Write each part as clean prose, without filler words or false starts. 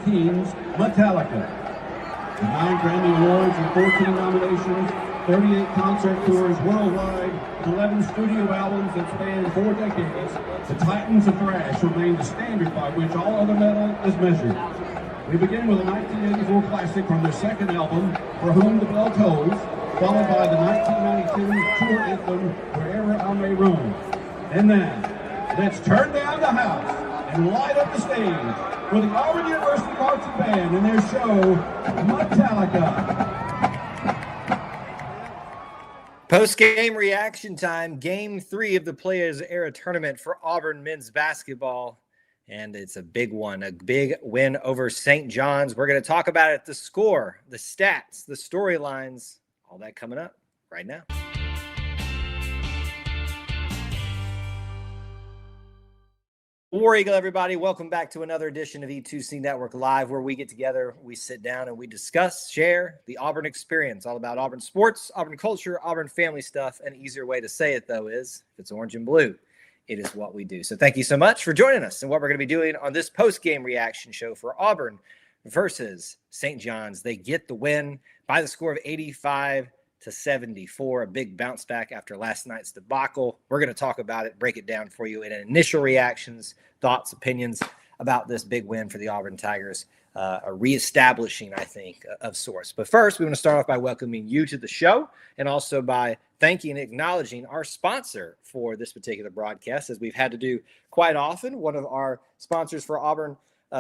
2019's Metallica. With 9 Grammy Awards and 14 nominations, 38 concert tours worldwide, and 11 studio albums that span 4 decades, the Titans of Thrash remain the standard by which all other metal is measured. We begin with a 1984 classic from their second album, For Whom the Bell Tolls, followed by the 1992 tour anthem, Wherever I May Roam. And then, let's turn down the house and light up the stage for the Auburn University Marching Band and their show, Metallica. Post-game reaction time, Game 3 of the Players Era Tournament for Auburn men's basketball. And it's a big one, a big win over St. John's. We're going to talk about it, the score, the stats, the storylines, all that coming up right now. War Eagle, everybody. Welcome back to another edition of E2C Network Live, where we get together, we sit down, and we discuss, share the Auburn experience, all about Auburn sports, Auburn culture, Auburn family stuff. An easier way to say it, though, is if it's orange and blue, it is what we do. So thank you so much for joining us and what we're going to be doing on this post-game reaction show for Auburn versus St. John's. They get the win by the score of 85-74, a big bounce back after last night's debacle. We're going to talk about it, break it down for you in initial reactions, thoughts, opinions about this big win for the Auburn Tigers, a reestablishing, I think, of sorts. But first, we want to start off by welcoming you to the show and also by thanking and acknowledging our sponsor for this particular broadcast, as we've had to do quite often. One of our sponsors for Auburn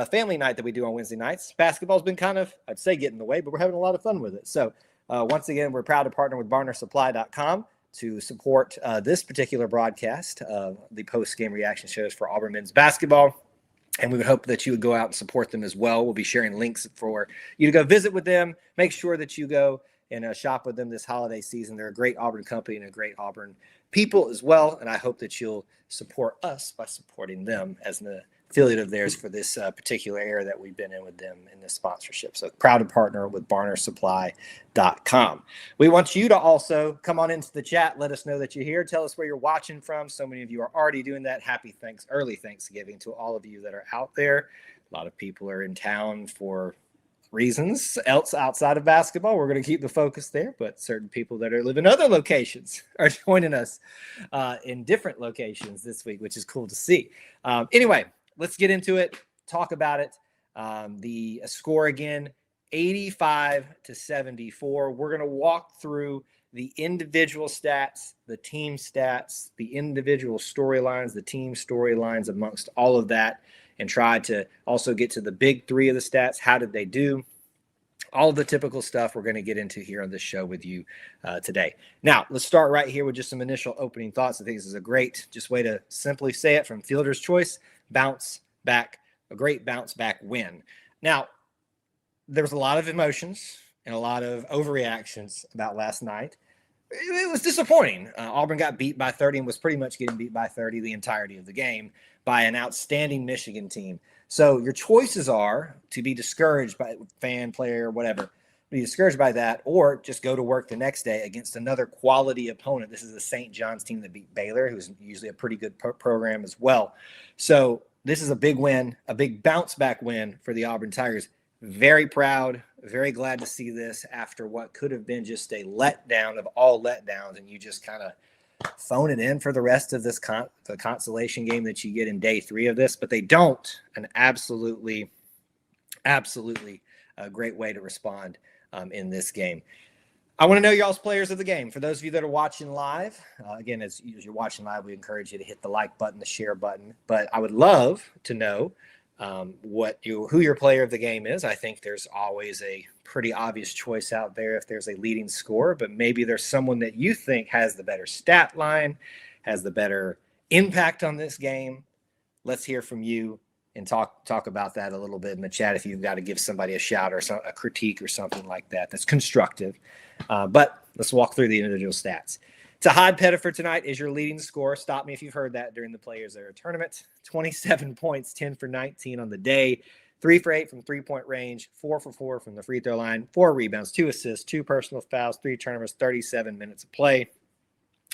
family night that we do on Wednesday nights. Basketball's been kind of, I'd say, getting in the way, but we're having a lot of fun with it. So once again, we're proud to partner with BarnerSupply.com to support this particular broadcast of the post-game reaction shows for Auburn men's basketball. And we would hope that you would go out and support them as well. We'll be sharing links for you to go visit with them. Make sure that you go and shop with them this holiday season. They're a great Auburn company and a great Auburn people as well. And I hope that you'll support us by supporting them as an affiliate of theirs for this particular era that we've been in with them in this sponsorship. So proud to partner with BarnerSupply.com. We want you to also come on into the chat. Let us know that you're here. Tell us where you're watching from. So many of you are already doing that. Happy early Thanksgiving to all of you that are out there. A lot of people are in town for reasons else outside of basketball. We're going to keep the focus there, but certain people that are living in other locations are joining us in different locations this week, which is cool to see. Anyway, let's get into it, talk about it. The score again, 85-74. We're going to walk through the individual stats, the team stats, the individual storylines, the team storylines amongst all of that, and try to also get to the big three of the stats. How did they do? All of the typical stuff we're going to get into here on this show with you today. Now, let's start right here with just some initial opening thoughts. I think this is a great just way to simply say it from Fielder's Choice. Bounce back, a great bounce back win. Now, there was a lot of emotions and a lot of overreactions about last night. It was disappointing. Auburn got beat by 30 and was pretty much getting beat by 30 the entirety of the game by an outstanding Michigan team. So your choices are to be discouraged by fan, player, whatever, be discouraged by that, or just go to work the next day against another quality opponent. This is the St. John's team that beat Baylor, who's usually a pretty good program as well. So this is a big win, a big bounce back win for the Auburn Tigers. Very proud, very glad to see this after what could have been just a letdown of all letdowns, and you just kind of phone it in for the rest of this the consolation game that you get in day 3 of this, but they don't. An absolutely a great way to respond in this game. I want to know y'all's players of the game. For those of you that are watching live, again, as you're watching live, we encourage you to hit the like button, the share button, but I would love to know who your player of the game is. I think there's always a pretty obvious choice out there if there's a leading scorer, but maybe there's someone that you think has the better stat line, has the better impact on this game. Let's hear from you and talk about that a little bit in the chat if you've got to give somebody a shout or a critique or something like that that's constructive. But let's walk through the individual stats. Tahad Pettiford tonight is your leading scorer. Stop me if you've heard that during the Players Era tournament. 27 points, 10 for 19 on the day, 3 for 8 from three-point range, 4 for 4 from the free throw line, 4 rebounds, 2 assists, 2 personal fouls, 3 turnovers, 37 minutes of play.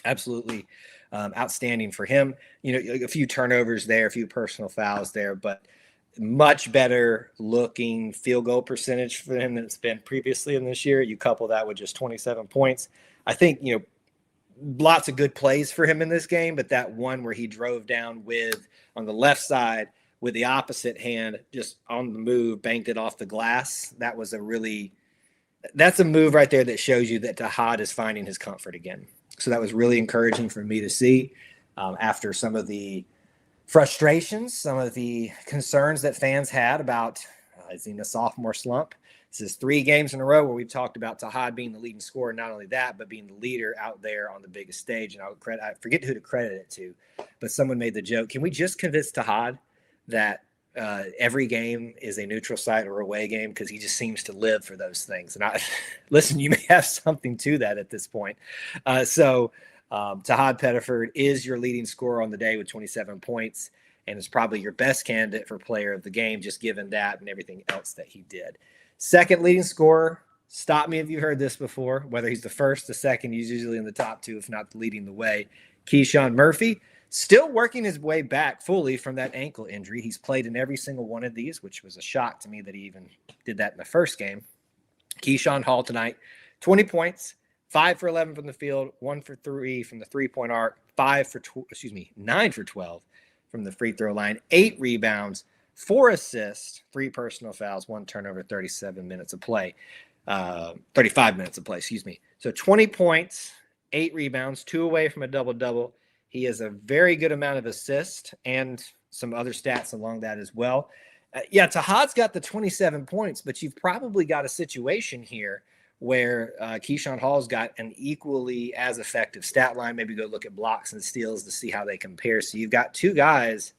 Absolutely outstanding for him. You know, a few turnovers there, a few personal fouls there, but much better looking field goal percentage for him than it's been previously in this year. You couple that with just 27 points. I think, lots of good plays for him in this game, but that one where he drove down on the left side with the opposite hand, just on the move, banked it off the glass. That's a move right there that shows you that Tahad is finding his comfort again. So that was really encouraging for me to see after some of the frustrations, some of the concerns that fans had about is he in a sophomore slump. This is 3 games in a row where we've talked about Tahad being the leading scorer. Not only that, but being the leader out there on the biggest stage. And I forget who to credit it to, but someone made the joke. Can we just convince Tahad that every game is a neutral site or away game? Because he just seems to live for those things. And listen, you may have something to that at this point. Tahad Pettiford is your leading scorer on the day with 27 points and is probably your best candidate for player of the game, just given that and everything else that he did. Second leading scorer, stop me if you've heard this before, whether he's the first, the second, he's usually in the top 2, if not leading the way. Keyshawn Murphy, still working his way back fully from that ankle injury. He's played in every single one of these, which was a shock to me that he even did that in the first game. Keyshawn Hall tonight, 20 points, 5 for 11 from the field, 1 for 3 from the three-point arc, 9 for 12 from the free throw line, 8 rebounds, 4 assists, 3 personal fouls, 1 turnover, 35 minutes of play, So 20 points, 8 rebounds, 2 away from a double-double. He has a very good amount of assists and some other stats along that as well. Tahad's got the 27 points, but you've probably got a situation here where Keyshawn Hall's got an equally as effective stat line. Maybe go look at blocks and steals to see how they compare. So you've got 2 guys,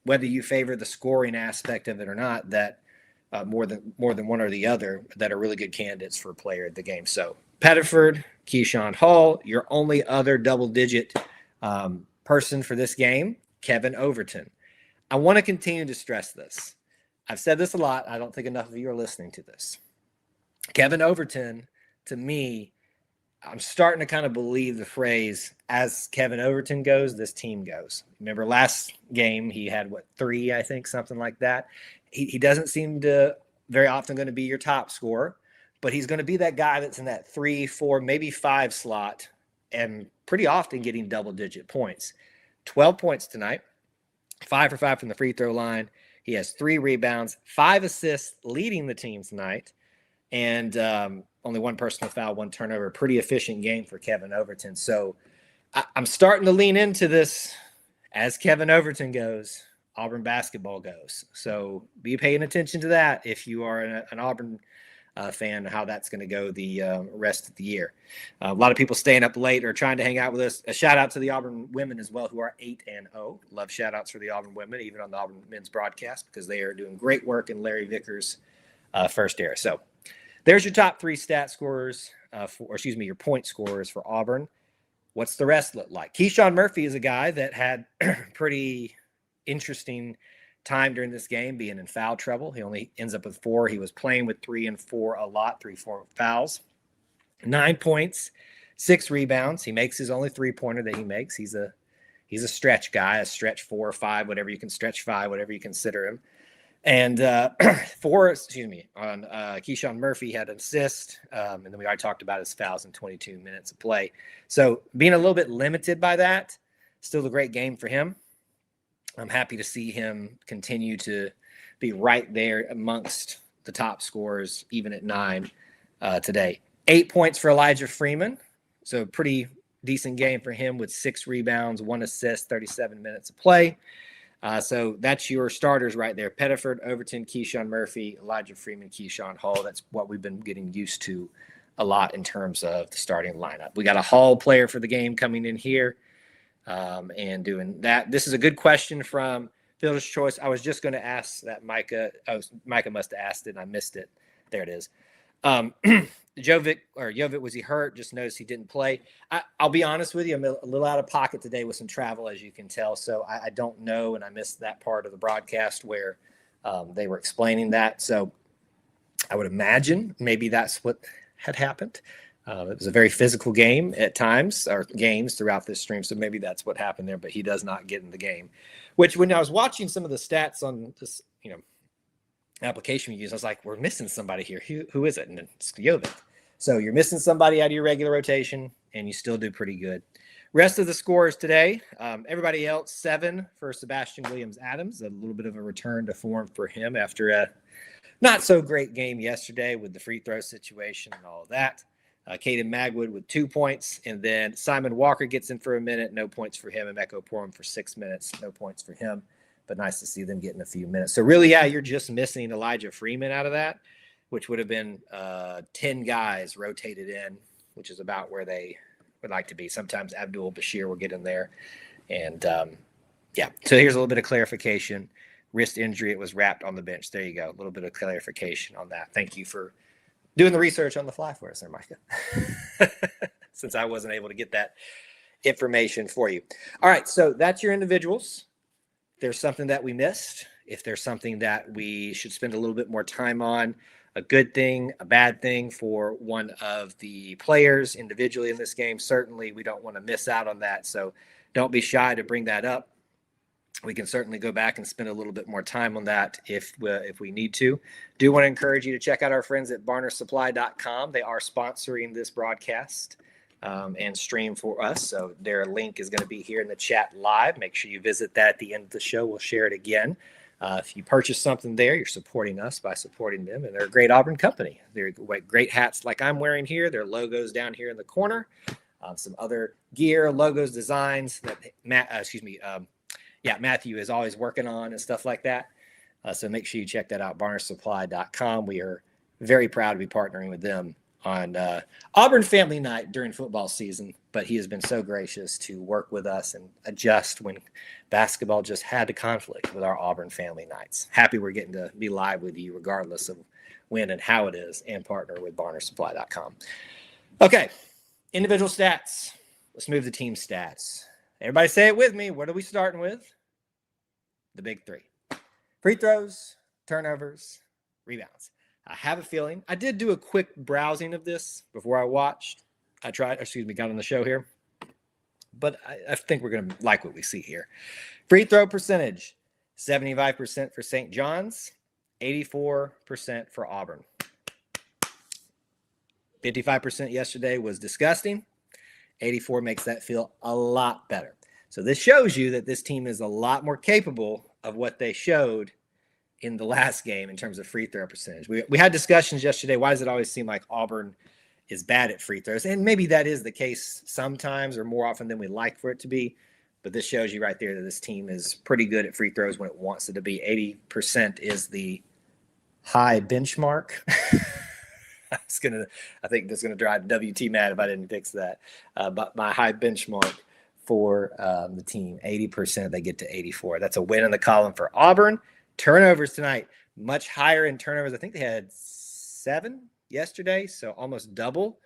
whether you favor the scoring aspect of it or not, that more than one or the other, that are really good candidates for player of the game. So Pettiford, Keyshawn Hall, your only other double-digit person for this game, Kevin Overton. I want to continue to stress this. I've said this a lot. I don't think enough of you are listening to this. Kevin Overton, to me, I'm starting to kind of believe the phrase, as Kevin Overton goes, this team goes. Remember last game, he had, 3, I think, something like that. He doesn't seem to very often going to be your top scorer, but he's going to be that guy that's in that 3, 4, maybe 5 slot and pretty often getting double-digit points. 12 points tonight, 5 for 5 from the free throw line. He has 3 rebounds, 5 assists, leading the team tonight. And only 1 personal foul, 1 turnover. Pretty efficient game for Kevin Overton. So I'm starting to lean into this as Kevin Overton goes, Auburn basketball goes. So be paying attention to that if you are an Auburn fan, how that's going to go the rest of the year. A lot of people staying up late or trying to hang out with us. A shout out to the Auburn women as well, who are 8-0. Love shout outs for the Auburn women, even on the Auburn men's broadcast, because they are doing great work in Larry Vickers' first era. So there's your top 3 stat scorers, your point scorers for Auburn. What's the rest look like? Keyshawn Murphy is a guy that had pretty interesting time during this game, being in foul trouble. He only ends up with 4. He was playing with 3 and 4 a lot, 3-4 fouls. 9 points, 6 rebounds. He makes his only 3-pointer that he makes. He's a stretch guy, a stretch 4 or 5, whatever you can stretch 5, whatever you consider him. And Keyshawn Murphy had an assist, and then we already talked about his fouls in 22 minutes of play. So being a little bit limited by that, still a great game for him. I'm happy to see him continue to be right there amongst the top scorers, even at 9 today. 8 points for Elijah Freeman, so pretty decent game for him with 6 rebounds, 1 assist, 37 minutes of play. So that's your starters right there. Pettiford, Overton, Keyshawn Murphy, Elijah Freeman, Keyshawn Hall. That's what we've been getting used to a lot in terms of the starting lineup. We got a Hall player for the game coming in here and doing that. This is a good question from Fielder's Choice. I was just going to ask that Micah. Micah must have asked it and I missed it. There it is. Jovic, was he hurt? Just noticed he didn't play. I'll be honest with you, I'm a little out of pocket today with some travel, as you can tell. So I don't know, and I missed that part of the broadcast where they were explaining that. So I would imagine maybe that's what had happened. It was a very physical game at times, or games throughout this stream. So maybe that's what happened there, but he does not get in the game. Which, when I was watching some of the stats on this application we use. I was like, we're missing somebody here. Who is it? And it's Jovic. So you're missing somebody out of your regular rotation, and you still do pretty good. Rest of the scores today, everybody else, 7 for Sebastian Williams-Adams. A little bit of a return to form for him after a not so great game yesterday with the free throw situation and all of that. Caden Magwood with 2 points, and then Simon Walker gets in for a minute, no points for him, and Meko Porum for 6 minutes, no points for him, but nice to see them getting a few minutes. So really, yeah, you're just missing Elijah Freeman out of that, which would have been 10 guys rotated in, which is about where they would like to be. Sometimes Abdul Bashir will get in there. And, so here's a little bit of clarification. Wrist injury, it was wrapped on the bench. There you go, a little bit of clarification on that. Thank you for doing the research on the fly for us there, Micah, since I wasn't able to get that information for you. All right, so that's your individuals. If there's something that we missed, if there's something that we should spend a little bit more time on, a good thing, a bad thing for one of the players individually in this game, certainly we don't want to miss out on that. So don't be shy to bring that up. We can certainly go back and spend a little bit more time on that if we need to. Do want to encourage you to check out our friends at barnersupply.com. They are sponsoring this broadcast and stream for us. So their link is going to be here in the chat live. Make sure you visit that at the end of the show. We'll share it again. If you purchase something there, you're supporting us by supporting them. And they're a great Auburn company. They're great hats like I'm wearing here. Their logos down here in the corner. Some other gear, logos, designs that Matthew is always working on and stuff like that. So make sure you check that out, barnersupply.com. We are very proud to be partnering with them on Auburn Family Night during football season, but he has been so gracious to work with us and adjust when basketball just had to conflict with our Auburn Family Nights. Happy we're getting to be live with you regardless of when and how it is, and partner with barnersupply.com. Okay, individual stats. Let's move to team stats. Everybody say it with me. What are we starting with? The big 3. Free throws, turnovers, rebounds. I have a feeling. I did do a quick browsing of this before I got on the show here. But I think we're going to like what we see here. Free throw percentage, 75% for St. John's, 84% for Auburn. 55% yesterday was disgusting. 84 makes that feel a lot better. So this shows you that this team is a lot more capable of what they showed in the last game in terms of free throw percentage. We had discussions yesterday. Why does it always seem like Auburn is bad at free throws? And maybe that is the case sometimes or more often than we like for it to be. But this shows you right there that this team is pretty good at free throws when it wants it to be. 80% is the high benchmark. I think that's going to drive WT mad if I didn't fix that. But my high benchmark for the team, 80%, they get to 84. That's a win in the column for Auburn. Turnovers tonight, much higher in turnovers. I think they had 7 yesterday, so almost double.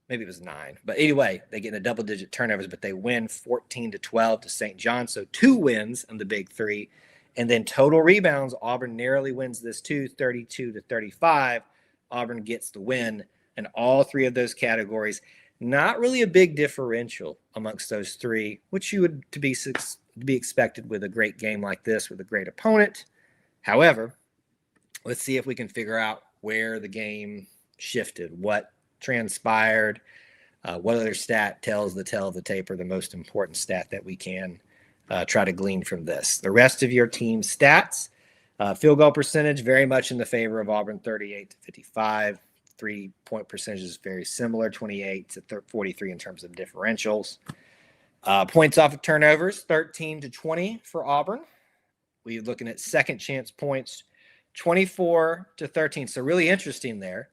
Maybe it was 9. But anyway, they get in a double-digit turnovers, but they win 14-12 to St. John. So 2 wins in the big 3. And then total rebounds, Auburn narrowly wins this too, 32-35. Auburn gets the win in all 3 of those categories. Not really a big differential amongst those 3, which you would to be expected with a great game like this with a great opponent. However, let's see if we can figure out where the game shifted, what transpired, what other stat tells the tale of the tape, or the most important stat that we can try to glean from this. The rest of your team stats, field goal percentage, very much in the favor of Auburn, 38-55. 3-point percentage is very similar, 28-43 in terms of differentials. Points off of turnovers, 13-20 for Auburn. We're looking at second chance points, 24-13. So really interesting there.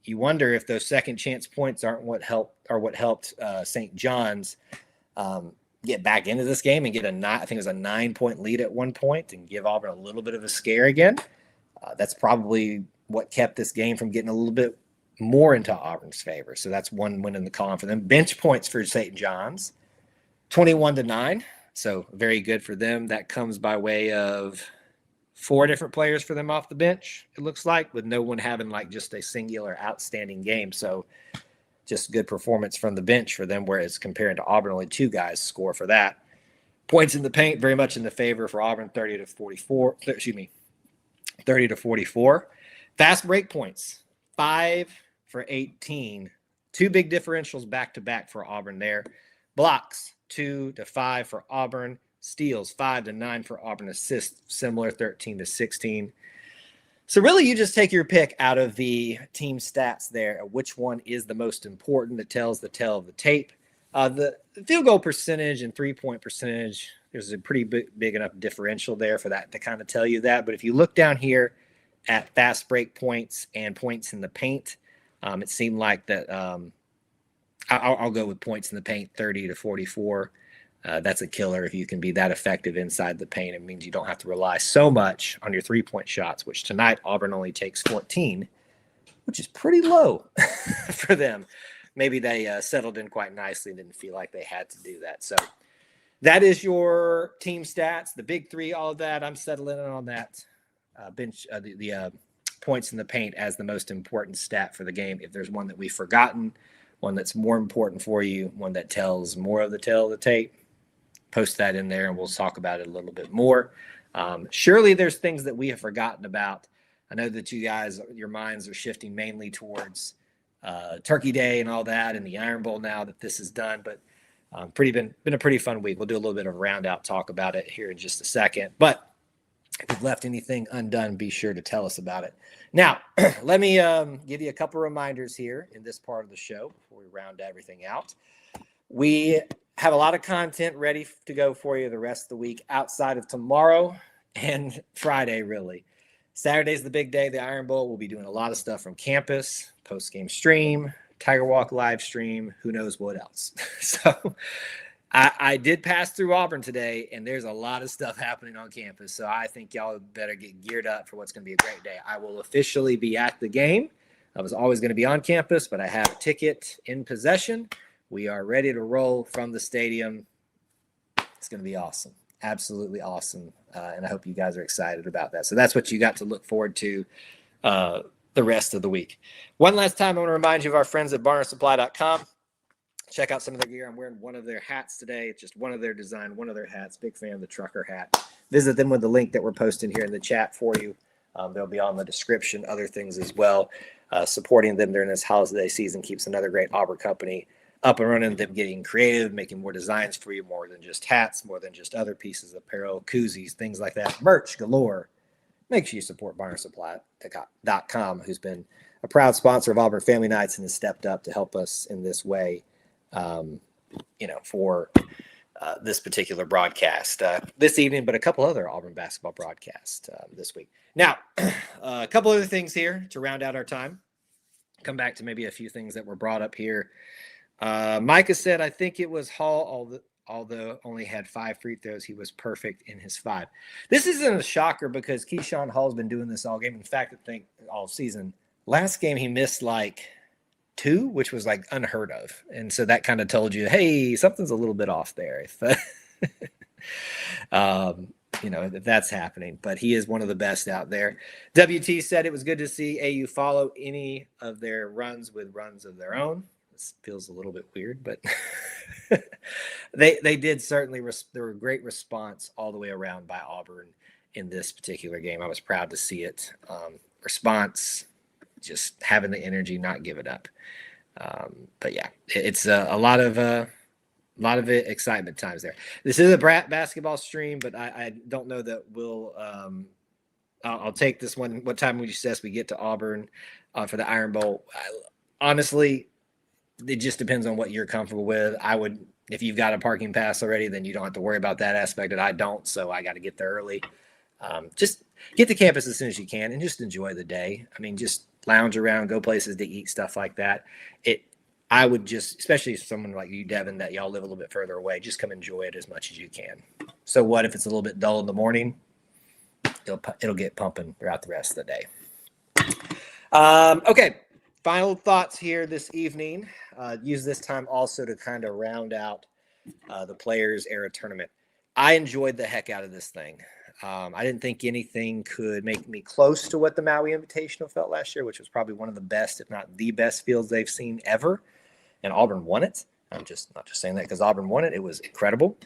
You wonder if those second chance points aren't what helped St. John's get back into this game and get I think it was a 9-point lead at one point and give Auburn a little bit of a scare again. That's probably what kept this game from getting a little bit more into Auburn's favor. So that's one win in the column for them. Bench points for St. John's, 21-9. So very good for them. That comes by way of 4 different players for them off the bench, it looks like, with no one having like just a singular outstanding game. So just good performance from the bench for them, whereas compared to Auburn, only 2 guys score for that. Points in the paint, very much in the favor for Auburn, 30-44. 30-44. Fast break points, 5 for 18. Two big differentials back-to-back for Auburn there. Blocks, 2-5 for Auburn. Steals, 5-9 for Auburn. Assists, similar, 13-16. So really, you just take your pick out of the team stats there, which one is the most important that tells the tale of the tape. The field goal percentage and three-point percentage, there's a pretty big enough differential there for that to kind of tell you that. But if you look down here at fast break points and points in the paint, it seemed like that I'll go with points in the paint, 30-44. That's a killer if you can be that effective inside the paint. It means you don't have to rely so much on your three-point shots, which tonight Auburn only takes 14, which is pretty low for them. Maybe they settled in quite nicely and didn't feel like they had to do that. So that is your team stats, the big three, all of that. I'm settling in on that the points in the paint as the most important stat for the game. If there's one that we've forgotten, one that's more important for you, one that tells more of the tale of the tape, post that in there and we'll talk about it a little bit more. Surely there's things that we have forgotten about. I know that you guys, your minds are shifting mainly towards Turkey Day and all that and the Iron Bowl now that this is done, but been a pretty fun week. We'll do a little bit of round out talk about it here in just a second. But if you've left anything undone, be sure to tell us about it. Now, let me give you a couple reminders here in this part of the show before we round everything out. We have a lot of content ready to go for you the rest of the week outside of tomorrow and Friday, really. Saturday's the big day, the Iron Bowl. We'll be doing a lot of stuff from campus, post-game stream, Tiger Walk live stream, who knows what else. So I did pass through Auburn today, and there's a lot of stuff happening on campus. So I think y'all better get geared up for what's going to be a great day. I will officially be at the game. I was always going to be on campus, but I have a ticket in possession. We are ready to roll from the stadium. It's going to be awesome. Absolutely awesome. And I hope you guys are excited about that. So that's what you got to look forward to the rest of the week. One last time, I want to remind you of our friends at barnsupply.com. Check out some of their gear. I'm wearing one of their hats today. It's just one of their design, one of their hats. Big fan of the trucker hat. Visit them with the link that we're posting here in the chat for you. They'll be on the description, other things as well. Supporting them during this holiday season keeps another great Auburn company up and running, them getting creative, making more designs for you, more than just hats, more than just other pieces of apparel, koozies, things like that, merch galore. Make sure you support barnsupply.com, who's been a proud sponsor of Auburn Family Nights and has stepped up to help us in this way, for this particular broadcast this evening, but a couple other Auburn basketball broadcasts this week. Now, a couple other things here to round out our time. Come back to maybe a few things that were brought up here. Micah said, I think it was Hall, although only had 5 free throws, he was perfect in his 5. This isn't a shocker because Keyshawn Hall's been doing this all game. In fact, I think all season. Last game he missed like 2, which was like unheard of. And so that kind of told you, hey, something's a little bit off there. If that's happening. But he is one of the best out there. WT said it was good to see AU follow any of their runs with runs of their own. This feels a little bit weird, but they did certainly. There were a great response all the way around by Auburn in this particular game. I was proud to see it. Response, just having the energy, not give it up. But yeah, it's a lot of excitement times there. This is a basketball stream, but I don't know that we'll. I'll take this one. What time would you suggest we get to Auburn for the Iron Bowl? Honestly, it just depends on what you're comfortable with. I would, if you've got a parking pass already, then you don't have to worry about that aspect. And I don't, so I got to get there early. Just get to campus as soon as you can and just enjoy the day. I mean, just lounge around, go places to eat, stuff like that. I would just, especially someone like you, Devin, that y'all live a little bit further away, just come enjoy it as much as you can. So what if it's a little bit dull in the morning? It'll get pumping throughout the rest of the day. Okay. Final thoughts here this evening. Use this time also to kind of round out the Players Era Tournament. I enjoyed the heck out of this thing. I didn't think anything could make me close to what the Maui Invitational felt last year, which was probably one of the best, if not the best fields they've seen ever. And Auburn won it. I'm just not just saying that because Auburn won it. It was incredible.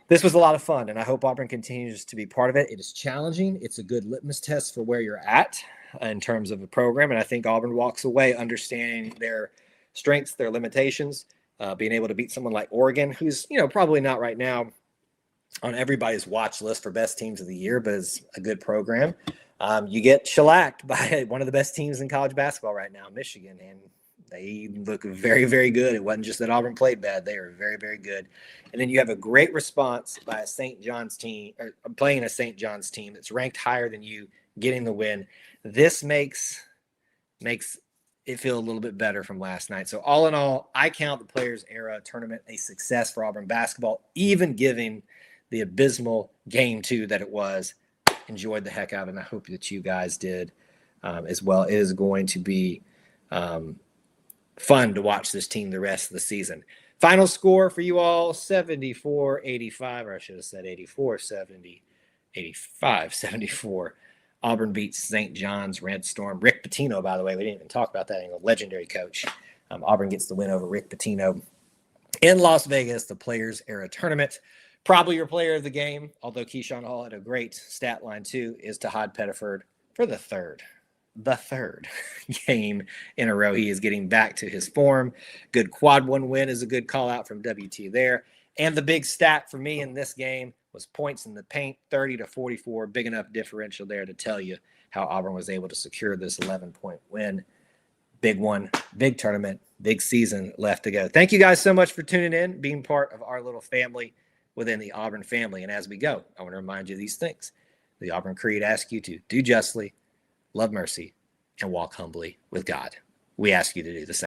This was a lot of fun, and I hope Auburn continues to be part of it. It is challenging. It's a good litmus test for where you're at in terms of a program, and I think Auburn walks away understanding their strengths, their limitations, being able to beat someone like Oregon, who's probably not right now on everybody's watch list for best teams of the year, but is a good program. You get shellacked by one of the best teams in college basketball right now, Michigan, and they look very, very good. It wasn't just that Auburn played bad. They are very, very good. And then you have a great response by a St. John's team, or playing a St. John's team that's ranked higher than you, getting the win. This makes it feel a little bit better from last night. So all in all, I count the Players Era tournament a success for Auburn basketball, even giving the abysmal game 2 that it was. Enjoyed the heck out of it, and I hope that you guys did as well. It is going to be fun to watch this team the rest of the season. Final score for you all, 74-85, or I should have said 84-70, 85-74. Auburn beats St. John's Red Storm. Rick Pitino, by the way, we didn't even talk about that, a legendary coach. Auburn gets the win over Rick Pitino in Las Vegas, the Players Era Tournament. Probably your player of the game, although Keyshawn Hall had a great stat line too, is Tahad Pettiford for the third game in a row. He is getting back to his form. Good quad 1 win is a good call out from WT there. And the big stat for me in this game was points in the paint, 30-44, big enough differential there to tell you how Auburn was able to secure this 11-point win. Big one, big tournament, big season left to go. Thank you guys so much for tuning in, being part of our little family within the Auburn family. And as we go, I want to remind you of these things. The Auburn Creed asks you to do justly, love mercy, and walk humbly with God. We ask you to do the same.